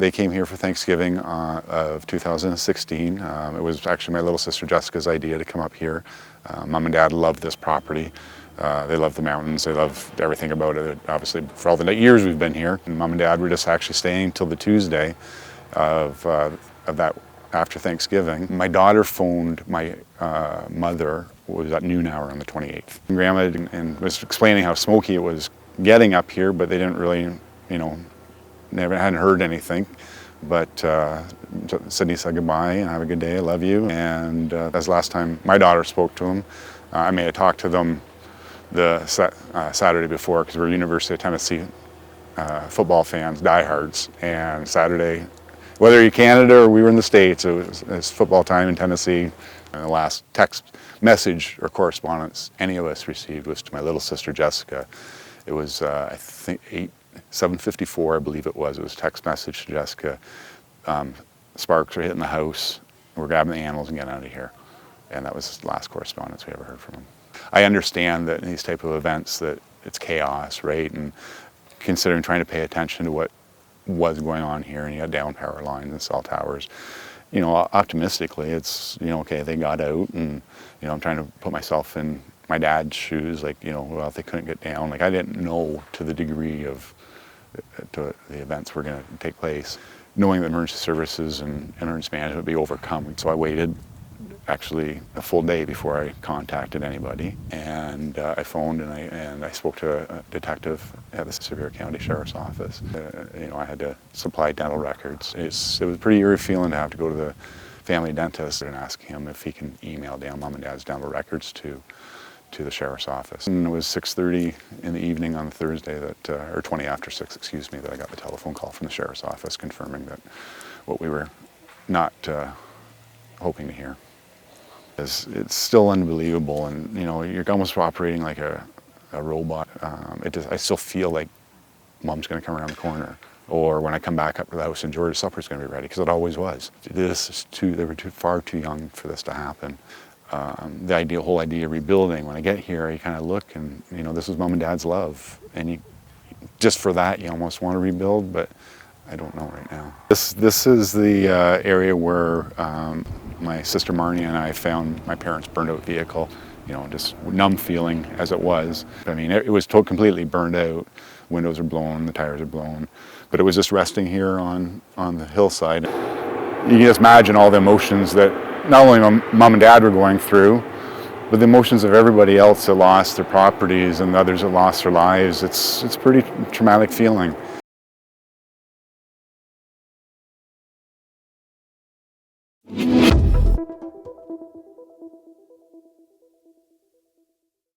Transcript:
They came here for Thanksgiving of 2016. It was actually my little sister Jessica's idea to come up here. Mom and Dad loved this property. They love the mountains. They love everything about it. Obviously, for all the years we've been here, and Mom and Dad were just actually staying till the Tuesday of that after Thanksgiving. My daughter phoned my mother. It was at noon hour on the 28th. Grandma and was explaining how smoky it was getting up here, but they didn't really, hadn't heard anything. But Sydney said goodbye and have a good day, I love you. And that's the last time my daughter spoke to them. I may have talked to them the Saturday before, because we're University of Tennessee football fans, diehards. And Saturday, whether you're Canada or we were in the States, it was football time in Tennessee. And the last text message or correspondence any of us received was to my little sister Jessica. It was, I think, 7:54, I believe it was. It was a text message to Jessica. Sparks are hitting the house. We're grabbing the animals and getting out of here. And that was the last correspondence we ever heard from him. I understand that in these type of events that it's chaos, right? And considering trying to pay attention to what was going on here, and you had down power lines and cell towers. Optimistically, it's, okay, they got out, and, I'm trying to put myself in my dad's shoes, like, well, if they couldn't get down, like, I didn't know to the degree of to the events were going to take place, knowing that emergency services and emergency management would be overcome. So I waited actually a full day before I contacted anybody, and I phoned and I spoke to a detective at the Sevier County Sheriff's Office. I had to supply dental records. It was a pretty eerie feeling to have to go to the family dentist and ask him if he can email down Mom and Dad's dental records to the Sheriff's Office. And it was 6:30 in the evening on Thursday or 20 after 6, excuse me, that I got the telephone call from the Sheriff's Office confirming that what we were not hoping to hear. It's still unbelievable, and you're almost operating like a robot. I still feel like Mom's going to come around the corner, or when I come back up to the house in Georgia, supper's going to be ready, because it always was. They were far too young for this to happen. The whole idea of rebuilding, when I get here, you kind of look and, this was Mom and Dad's love. And just for that, you almost want to rebuild, but I don't know right now. This is the area where my sister Marnie and I found my parents' burned out vehicle. Just numb feeling as it was. I mean, it was completely burned out. Windows are blown, the tires are blown. But it was just resting here on the hillside. You can just imagine all the emotions that not only Mom and Dad were going through, but the emotions of everybody else that lost their properties and others that lost their lives. It's a pretty traumatic feeling.